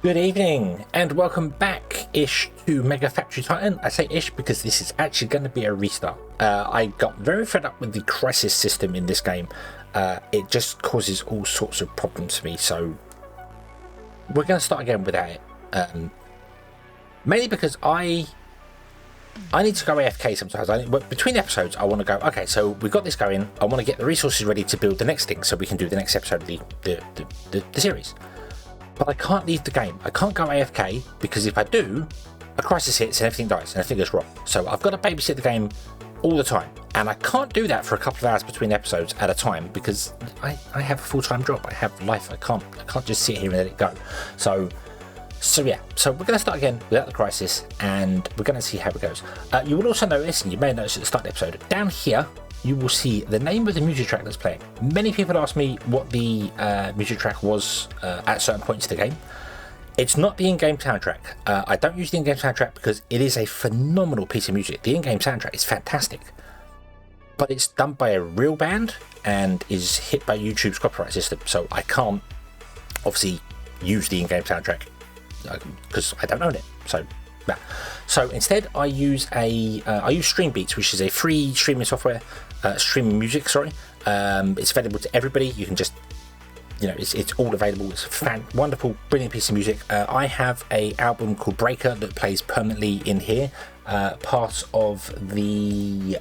Good evening and welcome back-ish to MegaFactory Titan. I say ish because this is actually going to be a restart. I got very fed up with the crisis system in this game. It just causes all sorts of problems for me, so we're going to start again without it. Mainly because I need to go AFK sometimes. Between episodes, I want to go, okay, so we've got this going. I want to get the resources ready to build the next thing so we can do the next episode of the series. But I can't leave the game. I can't go AFK because if I do, a crisis hits and everything dies and everything goes wrong. So I've got to babysit the game all the time. And I can't do that for a couple of hours between episodes at a time because I have a full-time job. I have life. I can't just sit here and let it go. So yeah, so we're going to start again without the crisis and we're going to see how it goes. You will also notice, and you may notice at the start of the episode, down here you will see the name of the music track that's playing. Many people ask me what the music track was at certain points in the game. It's not the in-game soundtrack. I don't use the in-game soundtrack because it is a phenomenal piece of music. The in-game soundtrack is fantastic, but it's done by a real band and is hit by YouTube's copyright system, so I can't obviously use the in-game soundtrack because I don't own it. So instead I use Stream Beats, which is a free streaming software, streaming music, sorry. It's available to everybody. You can just, it's all available. It's a wonderful, brilliant piece of music. I have a album called Breaker that plays permanently in here, part of the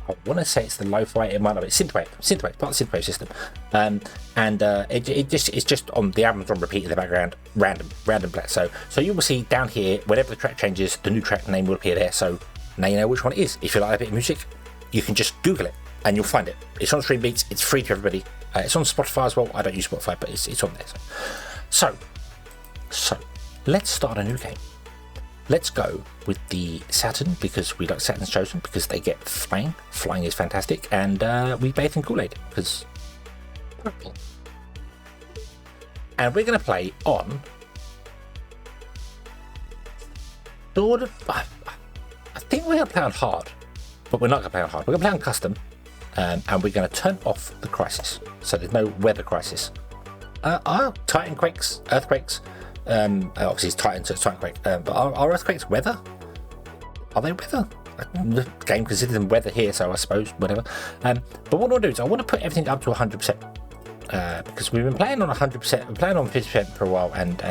I want to say it's the lo-fi, it might not be synthwave, part of the synthwave system, it's just on the album's on repeat in the background, random play. So you will see down here whenever the track changes, the new track name will appear there. So now you know which one it is. If you like a bit of music, you can just Google it and you'll find it. It's on Stream Beats. It's free to everybody. It's on Spotify as well. I don't use Spotify, but it's on there. So let's start a new game. Let's go with the Saturn because we like Saturn's chosen because they get flying. Flying is fantastic, and we bathe in Kool-Aid because purple. And we're going to play on sort of. I think we're going to play on hard, but we're not going to play on hard. We're going to play on custom, and we're going to turn off the crisis, so there's no weather crisis. Our titanquakes, earthquakes. Obviously it's Titan, so it's Titanquake. But are earthquakes weather? Are they weather? The game considers them weather here, so I suppose whatever. But what I want to do is I want to put everything up to 100%, because we've been playing on 100%, we're playing on 50% for a while, and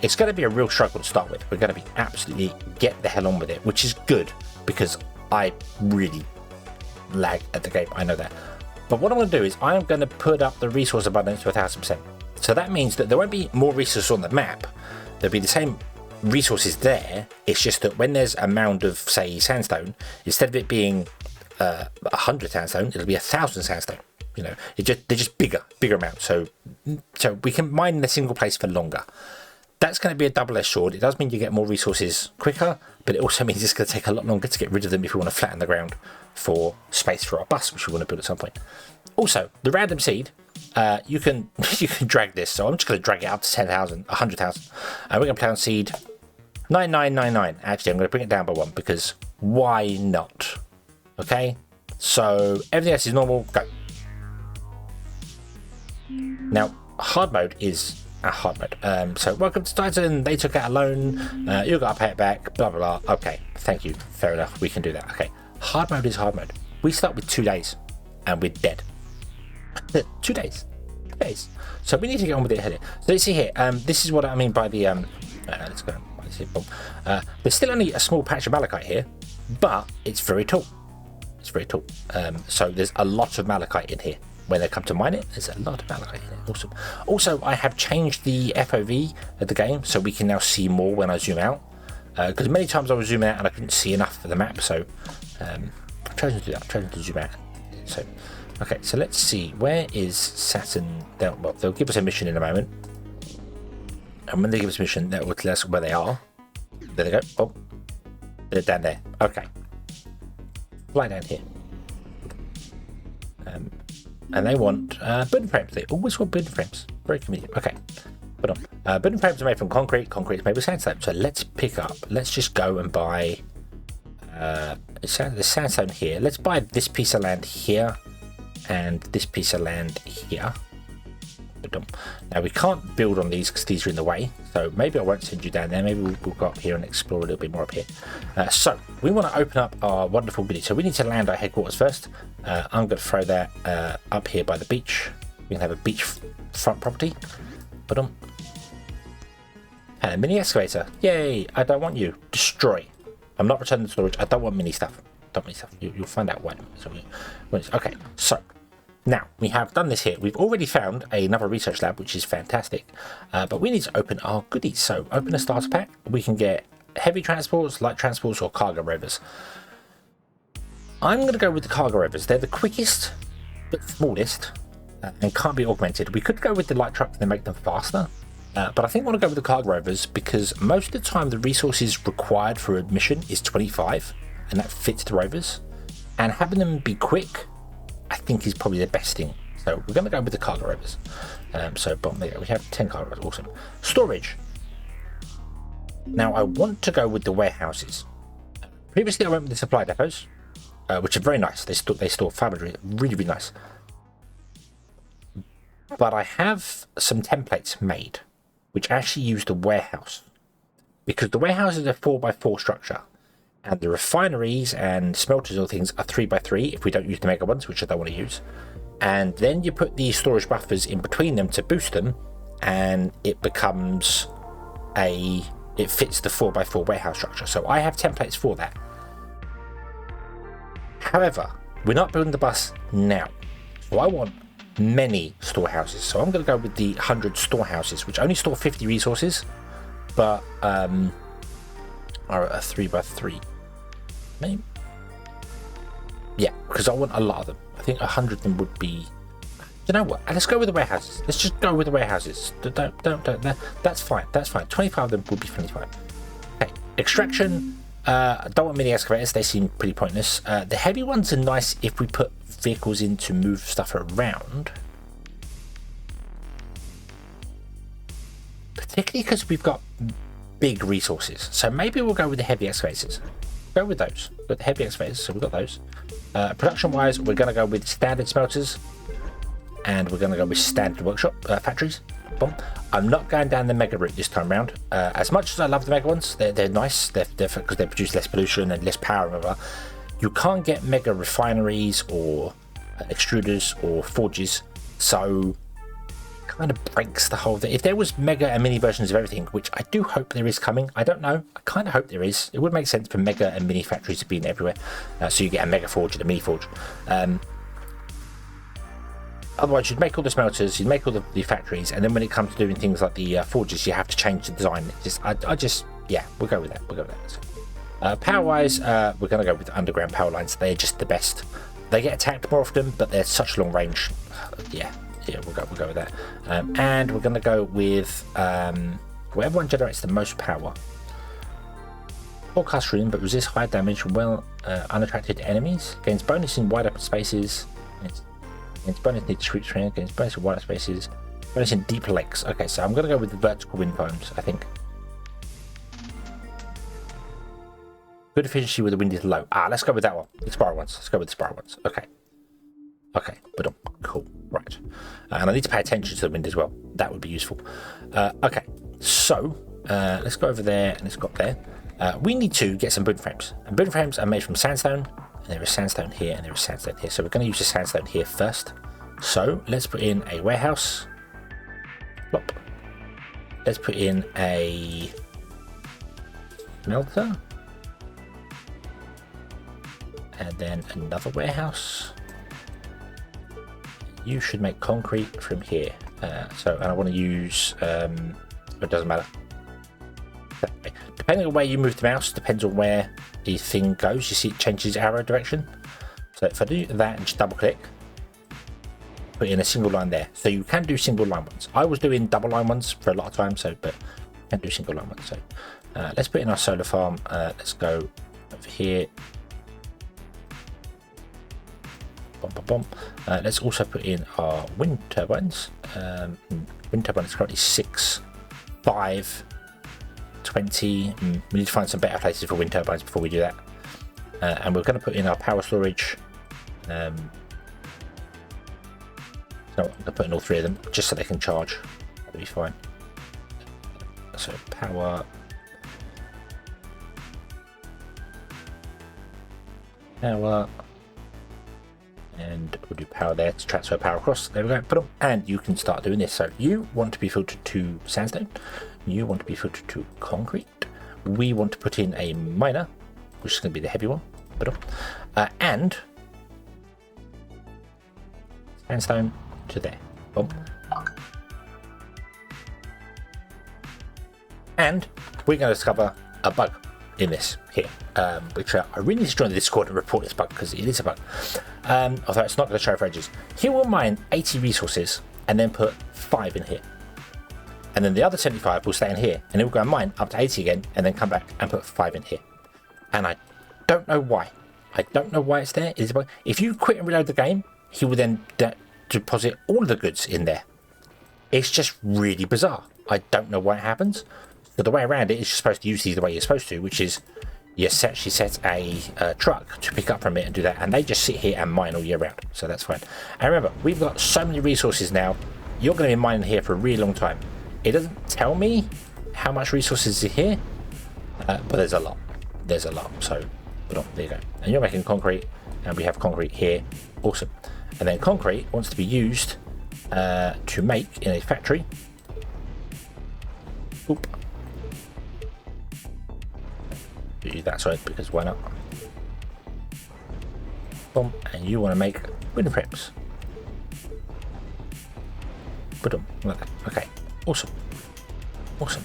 it's going to be a real struggle to start with. We're going to be absolutely get the hell on with it, which is good because I really lag at the game. I know that. But what I'm going to do is I am going to put up the resource abundance to 1000%. So that means that there won't be more resources on the map. There'll be the same resources there. It's just that when there's a mound of, say, sandstone, instead of it being 100 sandstone, it'll be 1,000 sandstone. They're just bigger amounts. So we can mine in a single place for longer. That's going to be a double-edged sword. It does mean you get more resources quicker, but it also means it's going to take a lot longer to get rid of them if we want to flatten the ground for space for our bus, which we want to build at some point. Also, the random seed. You can drag this, so I'm just going to drag it up to 10,000, 100,000, and we're going to play on seed 9999. Actually, I'm going to bring it down by 1 because why not? Okay, so everything else is normal. Go. Now, hard mode is a hard mode. So welcome to Titan. They took out a loan. You got to pay it back. Blah blah blah. Okay, thank you. Fair enough. We can do that. Okay, hard mode is hard mode. We start with 2 days, and we're dead. 2 days. So we need to get on with it here. So let's see here. This is what I mean by the let's go. There's still only a small patch of malachite here, but it's very tall. So there's a lot of malachite in here. When they come to mine it, there's a lot of malachite in it. Awesome. Also, I have changed the FOV of the game so we can now see more when I zoom out. Because many times I was zooming out and I couldn't see enough of the map. So I've chosen to do that. I've chosen to zoom out. So. Okay, so let's see. Where is Saturn? They'll give us a mission in a moment. And when they give us a mission, that will tell us where they are. There they go. Oh, they're down there. Okay. Fly down here. And they want building frames. They always want building frames. Very convenient. Okay. Put on. Building frames are made from concrete. Concrete is made with sandstone. So let's pick up. Let's just go and buy the sandstone here. Let's buy this piece of land here. And this piece of land here. Now we can't build on these because these are in the way, so maybe I won't send you down there. Maybe we'll go up here and explore a little bit more up here. So we want to open up our wonderful village, so we need to land our headquarters first. I'm going to throw that up here by the beach. We can have a beach front property. And a mini excavator. Yay! I don't want you. Destroy. I'm not returning the storage. I don't want mini stuff. Don't mini stuff. You'll find out when. Okay, so now we have done this here. We've already found another research lab, which is fantastic. But we need to open our goodies. So open a starter pack. We can get heavy transports, light transports, or cargo rovers. I'm going to go with the cargo rovers. They're the quickest, but smallest, and can't be augmented. We could go with the light trucks and make them faster. But I think I want to go with the cargo rovers because most of the time the resources required for a mission is 25, and that fits the rovers. And having them be quick, I think, is probably the best thing. So we're going to go with the cargo rovers. So bottom there, we have 10 cargo rovers. Awesome. Storage. Now I want to go with the warehouses. Previously I went with the supply depots, which are very nice. They store fabric, really nice. But I have some templates made which actually use the warehouse, because the warehouse is a 4x4 structure, and the refineries and smelters or things are 3x3 if we don't use the mega ones, which I don't want to use. And then you put these storage buffers in between them to boost them, and it becomes it fits the 4x4 warehouse structure. So I have templates for that. However, we're not building the bus now, so I want many storehouses. So I'm going to go with the 100 storehouses, which only store 50 resources, but are a 3x3. Maybe. Yeah, because I want a lot of them. I think 100 of them would be. You know what? Let's go with the warehouses. Let's just go with the warehouses. Don't. That's fine. That's fine. 25 of them would be 25. Okay. Extraction. Don't want mini excavators. They seem pretty pointless. The heavy ones are nice if we put vehicles in to move stuff around, particularly because we've got big resources. So maybe we'll go with the heavy excavators. Go with those. With the heavy excavators, so we've got those. Production wise, we're going to go with standard smelters, and we're going to go with standard workshop factories. Boom. I'm not going down the mega route this time around. As much as I love the mega ones, they're nice. They're because they produce less pollution and less power and whatever. You can't get mega refineries or extruders or forges, so it kind of breaks the whole thing. If there was mega and mini versions of everything, which I do hope there is coming, I don't know, I kind of hope there is. It would make sense for mega and mini factories to be in everywhere, so you get a mega forge and a mini forge. Otherwise, you'd make all the smelters, you'd make all the factories, and then when it comes to doing things like the forges, you have to change the design. Yeah, we'll go with that. So, power-wise, we're going to go with underground power lines. They're just the best. They get attacked more often, but they're such long range. Yeah, we'll go with that. And we're going to go with whatever one generates the most power. Forecast room, but resist high damage from unattracted enemies. Gains bonus in wide open spaces. Gains bonus in street terrain. Gains bonus in wide open spaces. Bonus in deep lakes. Okay, so I'm going to go with the vertical wind farms, I think. Good efficiency with the wind is low. Let's go with that one. The spiral ones. Let's go with the spiral ones. Okay, but cool. Right. And I need to pay attention to the wind as well. That would be useful. Okay, so let's go over there and let's go up there. We need to get some boom frames. And boom frames are made from sandstone. And there is sandstone here and there is sandstone here. So we're going to use the sandstone here first. So let's put in a warehouse. Plop. Let's put in a smelter. And then another warehouse. You should make concrete from here. And I want to use, it doesn't matter. Depending on where you move the mouse, depends on where the thing goes. You see it changes arrow direction. So if I do that and just double click, put in a single line there. So you can do single line ones. I was doing double line ones for a lot of time, but you can do single line ones. So let's put in our solar farm. Let's go over here. Let's also put in our wind turbines. Wind turbine is currently 6, 5, 20. We need to find some better places for wind turbines before we do that. And we're going to put in our power storage. So No, I'm going to put in all three of them just so they can charge. That'll be fine. So power. Power. And we'll do power there to transfer power across. There we go. Put them. And you can start doing this. So you want to be filtered to sandstone. You want to be filtered to concrete. We want to put in a miner, which is going to be the heavy one. Put them. And sandstone to there. Boom. And we're going to discover a bug in this here, which I really need to join the Discord and report this bug because it is a bug. Although it's not going to show for ages. He will mine 80 resources and then put 5 in here. And then the other 75 will stay in here and it will go and mine up to 80 again and then come back and put 5 in here. And I don't know why. I don't know why it's there. It is a bug. If you quit and reload the game, he will then deposit all of the goods in there. It's just really bizarre. I don't know why it happens. But the way around it is you're supposed to use these the way you're supposed to, which is you actually set a truck to pick up from it and do that, and they just sit here and mine all year round, so that's fine. And remember, we've got so many resources now, you're going to be mining here for a really long time. It doesn't tell me how much resources is here, but there's a lot. There's a lot, so there you go. And you're making concrete, and we have concrete here. Awesome. And then concrete wants to be used to make in a factory. Oop. Do that side because why not? Boom. And you want to make wooden frames. Boom, like that. Okay, awesome, awesome.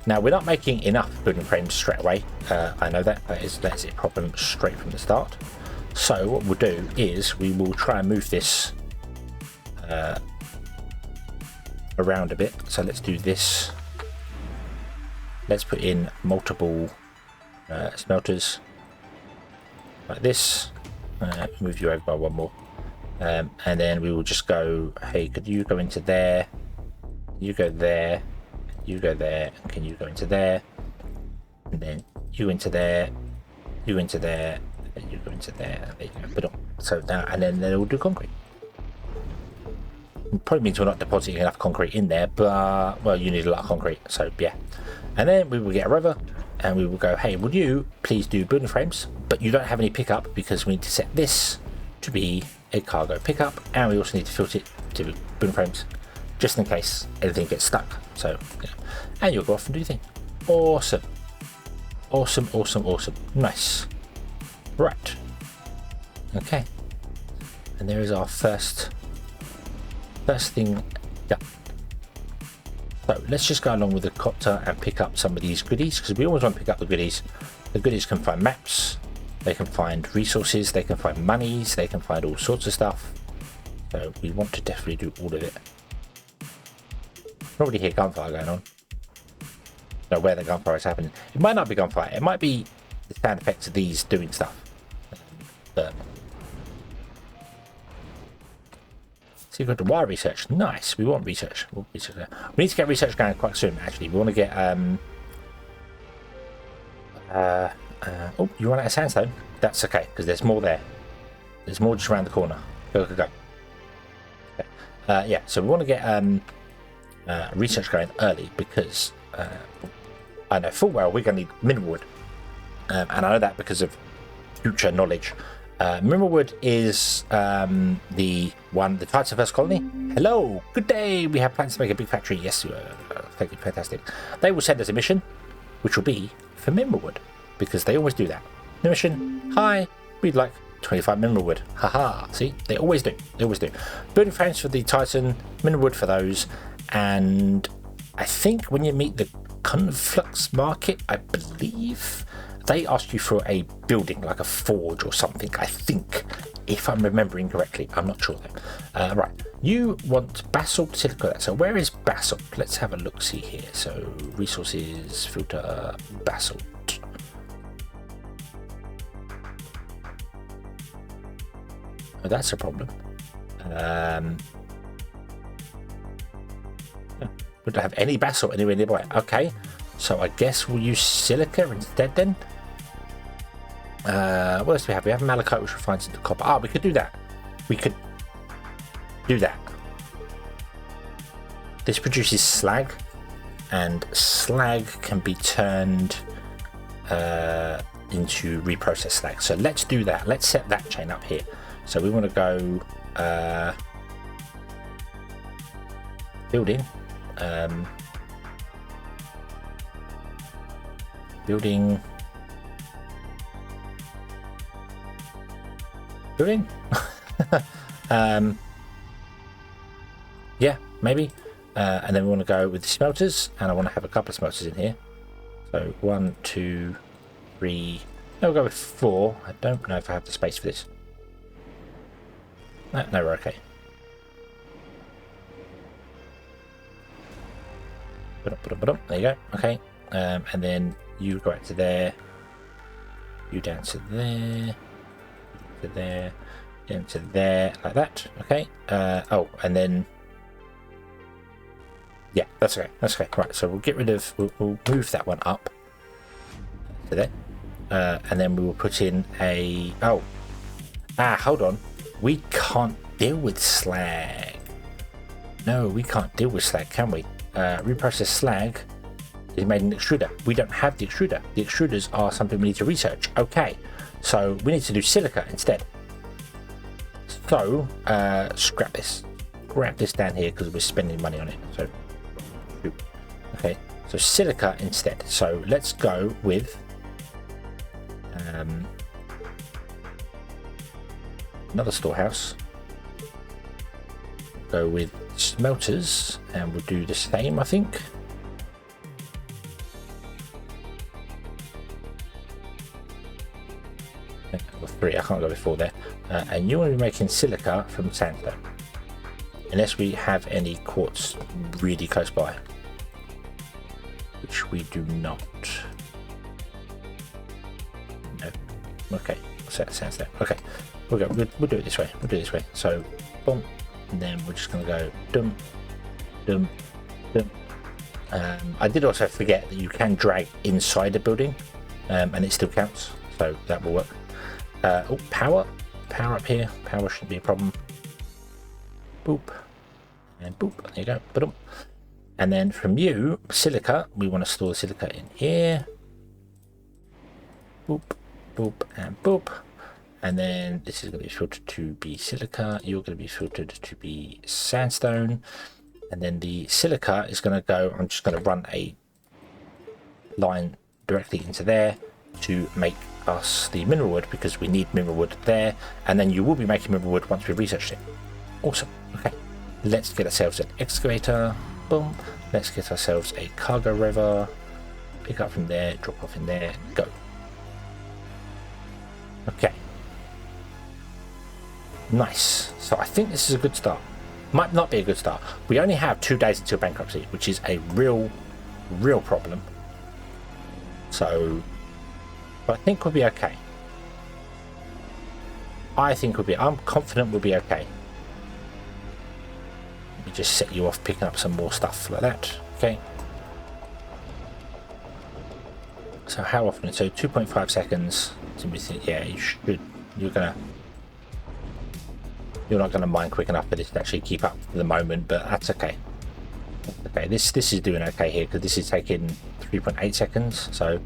Now we're not making enough wooden frames straight away. I know that's a problem straight from the start. So what we'll do is we will try and move this around a bit. So let's do this. Let's put in multiple smelters like this. Move you over by one more, and then we will just go, hey, could you go into there, you go there, you go there, and can you go into there, and then you into there, you into there, and you go into there, and there you go. So now, and then we'll do concrete. It probably means we're not depositing enough concrete in there, but well, you need a lot of concrete, so yeah. And then we will get a rover and we will go, hey, would you please do building frames, but you don't have any pickup because we need to set this to be a cargo pickup, and we also need to filter it to building frames just in case anything gets stuck. So yeah. And you'll go off and do your thing. Awesome, awesome, awesome, awesome. Nice. Right, okay, and there is our first thing done. So let's just go along with the copter and pick up some of these goodies, because we always want to pick up the goodies. The goodies can find maps, they can find resources, they can find monies, they can find all sorts of stuff. So we want to definitely do all of it. Probably hear gunfire going on. Know where the gunfire is happening. It might not be gunfire, it might be the sound effects of these doing stuff. But so you've got the wire research. Nice. We want research. We need to get research going quite soon. Actually, we want to get oh, you run out of sandstone? That's okay, because there's more there. There's more just around the corner. Go. Okay. Yeah, so we want to get research going early, because I know full well we're going to need mineral wood. And I know that because of future knowledge. Mineral wood is the Titan's first colony. Hello, good day. We have plans to make a big factory. Yes, thank you, fantastic. They will send us a mission, which will be for mineral wood, because they always do that. The mission, hi, we'd like 25 mineral wood. Haha, see, they always do. They always do. Building frames for the Titan, mineral wood for those, and I think when you meet the Inflicts market, I believe they ask you for a building, like a forge or something, I think, if I'm remembering correctly. I'm not sure though. Right, you want basalt silica. So where is basalt? Let's have a look see here. So resources, filter, basalt. Oh, that's a problem. We don't have any basalt anywhere nearby. Okay, so I guess we'll use silica instead then. What else do we have? We have malachite, which refines into copper. Ah, we could do that. We could do that. This produces slag, and slag can be turned into reprocessed slag. So let's do that. Let's set that chain up here. So we want to go building, building. Yeah, maybe. And then we want to go with the smelters, and I want to have a couple of smelters in here. So 1, 2, 3. No, we'll go with 4. I don't know if I have the space for this. No, we're okay. There you go. Okay. And then you go out to there. You down to there. To there. Down to there. Like that. Okay. Oh, and then. Yeah, that's okay. That's okay. Right. So we'll get rid of. We'll move that one up to there. And then we will put in a. Oh. Hold on. We can't deal with slag. No, we can't deal with slag, can we? Reprocessed slag is made an extruder. We don't have the extruder. The extruders are something we need to research. Okay, so we need to do silica instead. So scrap this. Scrap this down here because we're spending money on it. So okay, so silica instead. So let's go with another storehouse. Go with smelters, and we'll do the same, I think. Or 3, I can't go before there. And you want to be making silica from sandstone, unless we have any quartz really close by, which we do not. No. Okay, so that sandstone. Okay, we'll do it this way. We'll do it this way. So, boom. And then we're just going to go dum, dum, dum. I did also forget that you can drag inside the building, and it still counts, so that will work. Oh, power up here. Power shouldn't be a problem. Boop and boop. There you go. Ba-dum. And then from you, silica. We want to store the silica in here. Boop, boop, and boop. And then this is going to be filtered to be silica. You're going to be filtered to be sandstone. And then the silica is going to go, I'm just going to run a line directly into there to make us the mineral wood, because we need mineral wood there. And then you will be making mineral wood once we've researched it. Awesome. Okay. Let's get ourselves an excavator. Boom. Let's get ourselves a cargo rover. Pick up from there, drop off in there, go. Okay. Nice. So I think this is a good start. Might not be a good start. We only have 2 days until bankruptcy, which is a real problem. So, but I think we'll be okay. I'm confident we'll be okay. Let me just set you off picking up some more stuff like that. Okay. So how often? So 2.5 seconds. Yeah, you should. You're not going to mine quick enough for this to actually keep up for the moment, but that's okay. Okay, this is doing okay here, because this is taking 3.8 seconds. So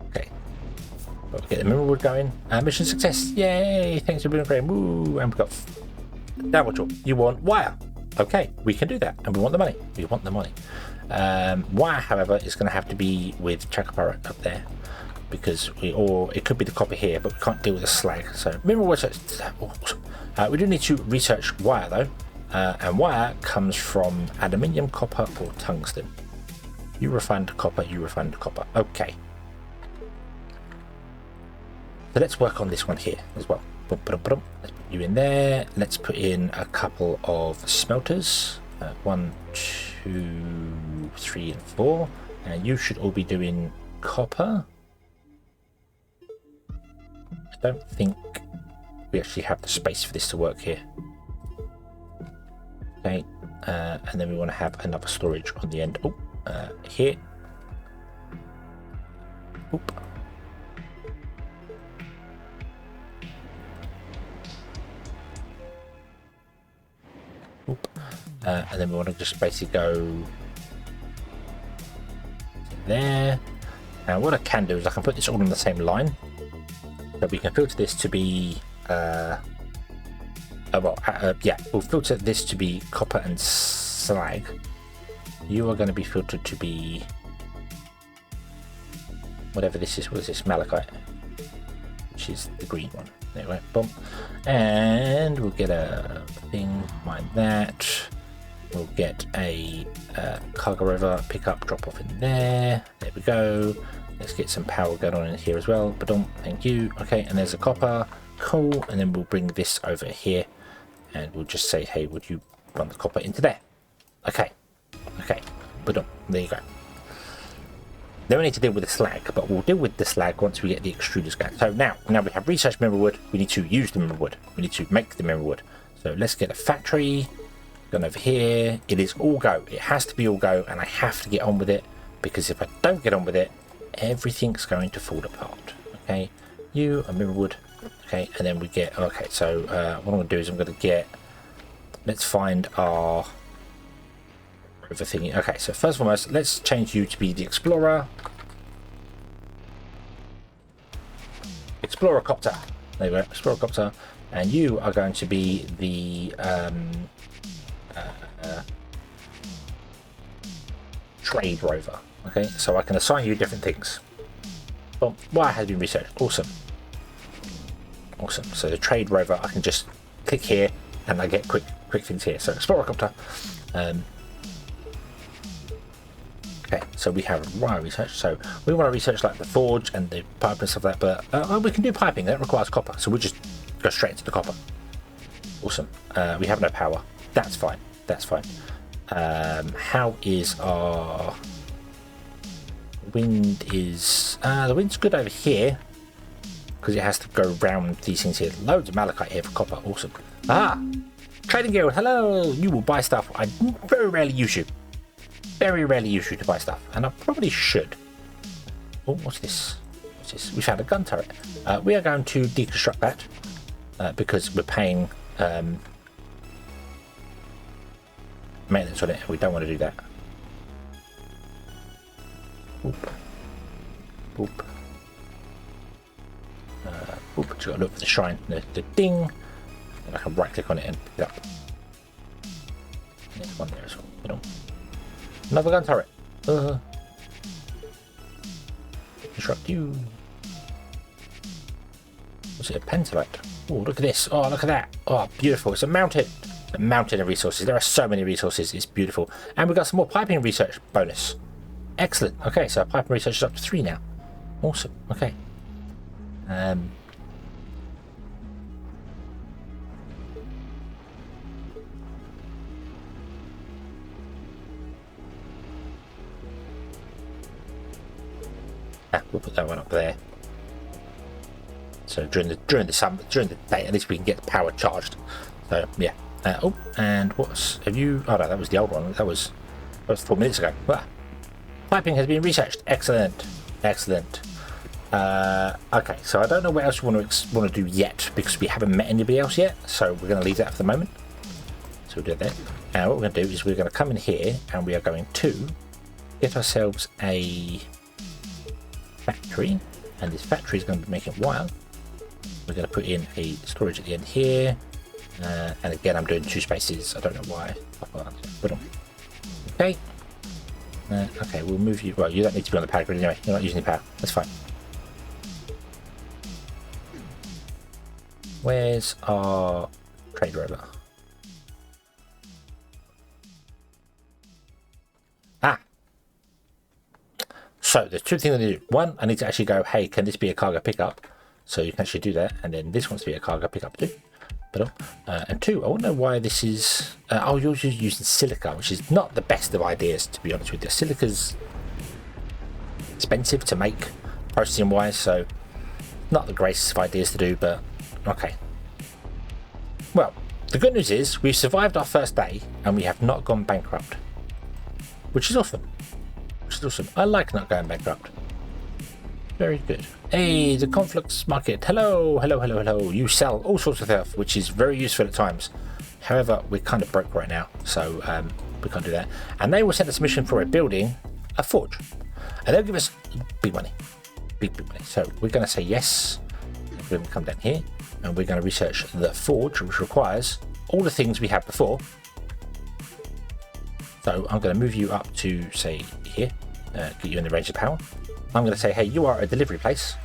okay, we'll get the mineral wood going. Mission success! Yay! Thanks for being great. Woo! And we've got downward draw. You want wire? Okay, we can do that, and we want the money. We want the money. Wire, however, is going to have to be with Chakapara up there, because or it could be the copper here, but we can't deal with the slag. So mineral research. Awesome. We do need to research wire though, and wire comes from aluminium, copper, or tungsten. You refined copper. You refined copper. Okay. So let's work on this one here as well. Let's put you in there. Let's put in a couple of smelters. 1, 2, 3, and 4. And you should all be doing copper. I don't think we actually have the space for this to work here. Okay, and then we want to have another storage on the end. Oh, here. Oop. Oop. and then we want to just basically go there. Now what I can do is I can put this all on the same line, so we can filter this to be we'll filter this to be copper and slag. You are going to be filtered to be whatever this is. What is this? Malachite, which is the green one. There we go. Boom. And we'll get a thing like that. We'll get a cargo rover pickup, drop off in there. There we go. Let's get some power going on in here as well. But don't, thank you. Okay, and there's a copper. Cool. And then we'll bring this over here, and we'll just say, hey, would you run the copper into there? Okay. Okay. But don't. There you go. Then we need to deal with the slag, but we'll deal with the slag once we get the extruders going. So now we have research mineral wood. We need to use the mineral wood. We need to make the mineral wood. So let's get a factory. Going over here. It is all go. It has to be all go, and I have to get on with it, because if I don't get on with it, everything's going to fall apart. Okay, you a mineral wood. Okay, and then we get, okay, so what I'm going to do is I'm going to get, let's find our rover thingy. Okay, so first and foremost, let's change you to be the explorer. Explorer copter. There we go, explorer copter. And you are going to be the trade rover. Okay, so I can assign you different things. Well, why has been researched? Awesome. Awesome. So the trade rover, I can just click here and I get quick things here. So explorer copter. Okay, so we have wire research. So we want to research like the forge and the pipe and stuff like that, but we can do piping. That requires copper, so we'll just go straight into the copper. Awesome. We have no power. That's fine. That's fine. How is our wind? Is the wind's good over here because it has to go around these things here. Loads of malachite here for copper. Awesome. Ah, trading guild. Hello. You will buy stuff. I very rarely use you. Very rarely use you to buy stuff, and I probably should. Oh, what's this? What's this? We found a gun turret. We are going to deconstruct that because we're paying maintenance on it. We don't want to do that. Boop. Boop. Boop. Just got to look for the shrine. The ding. And I can right click on it and pick it up. And there's one there as well. Another gun turret. Disrupt you. Was it a pentolite? Oh, look at this. Oh, look at that. Oh, beautiful. It's a mountain. A mountain of resources. There are so many resources. It's beautiful. And we've got some more piping research bonus. Excellent. Okay, so our piping research is up to 3 now. Awesome. Okay. We'll put that one up there. So during the day, at least we can get the power charged. So yeah. Oh, and have you? Oh no, that was the old one. That was 4 minutes ago. Ah. Piping has been researched. Excellent, excellent. Okay, so I don't know what else we want to do yet because we haven't met anybody else yet. So we're going to leave that for the moment. So we'll do that. Now what we're going to do is we're going to come in here and we are going to get ourselves a factory, and this factory is going to be making wire. We're going to put in a storage at the end here, and again I'm doing 2 spaces. I don't know why. Okay. Okay, we'll move you. Well, you don't need to be on the power grid anyway. You're not using the power. That's fine. Where's our trade rover? Ah. So there's 2 things I need to do. One, I need to actually go, hey, can this be a cargo pickup? So you can actually do that. And then this wants to be a cargo pickup too. And 2, I want to know why this is... you're just using silica, which is not the best of ideas, to be honest with you. Silica's expensive to make, processing-wise, so not the greatest of ideas to do, but okay. Well, the good news is we've survived our first day, and we have not gone bankrupt, which is awesome. I like not going bankrupt. Very good. Hey, the conflicts market. Hello. You sell all sorts of stuff, which is very useful at times. However, we're kind of broke right now, so we can't do that. And they will send us a mission for building a forge, and they'll give us big money, big money. So we're going to say yes. We're going to come down here, and we're going to research the forge, which requires all the things we had before. So I'm going to move you up to, say, here, get you in the range of power. I'm going to say, hey, you are a delivery place.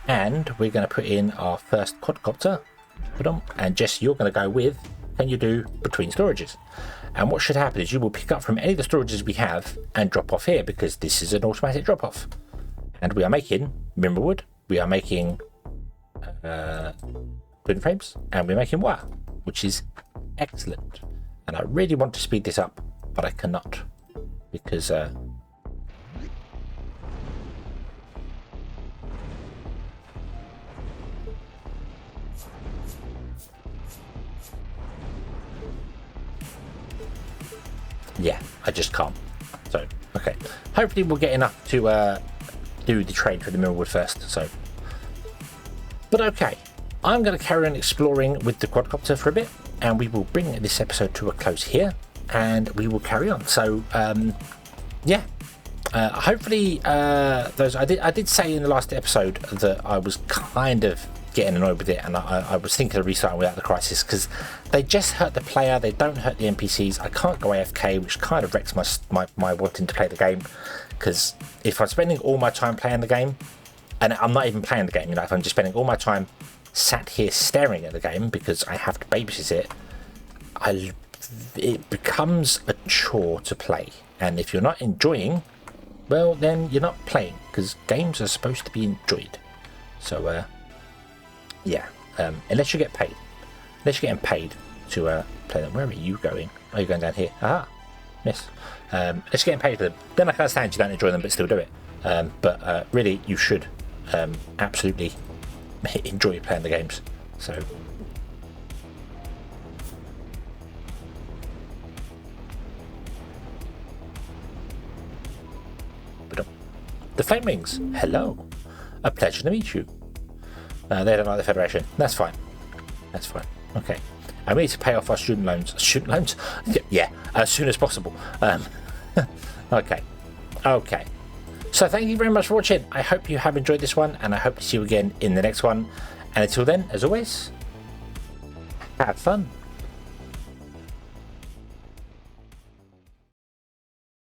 And we're going to put in our first quadcopter. And Jess, you're going to go with, can you do between storages? And what should happen is you will pick up from any of the storages we have and drop off here, because this is an automatic drop off. And we are making mineral wood, we are making wooden frames, and we're making wire, which is excellent. And I really want to speed this up, but I cannot, because yeah, I just can't. So, okay. Hopefully we'll get enough to do the trade for the mineral wood first. So, but okay. I'm going to carry on exploring with the quadcopter for a bit, and we will bring this episode to a close here, and we will carry on. So, yeah. Hopefully, those I did say in the last episode that I was kind of getting annoyed with it, and I was thinking of restarting without the crisis, because they just hurt the player, they don't hurt the NPCs. I can't go AFK, which kind of wrecks my wanting to play the game, because if I'm spending all my time playing the game, and I'm not even playing the game, you know, if I'm just spending all my time sat here staring at the game because I have to babysit it, it becomes a chore to play. And if you're not enjoying, well, then you're not playing, because games are supposed to be enjoyed. So yeah, unless you get paid. Unless you're getting paid to play them. Where are you going? Oh, you're going down here. Aha, yes. Unless you're getting paid for them, then I can understand you don't enjoy them but still do it. But really, you should absolutely enjoy playing the games. So the Flame Rings, hello. A pleasure to meet you. They don't like the Federation. That's fine. That's fine. Okay. And we need to pay off our student loans. Student loans? Yeah, as soon as possible. Okay. Okay. So thank you very much for watching. I hope you have enjoyed this one, and I hope to see you again in the next one. And until then, as always, have fun.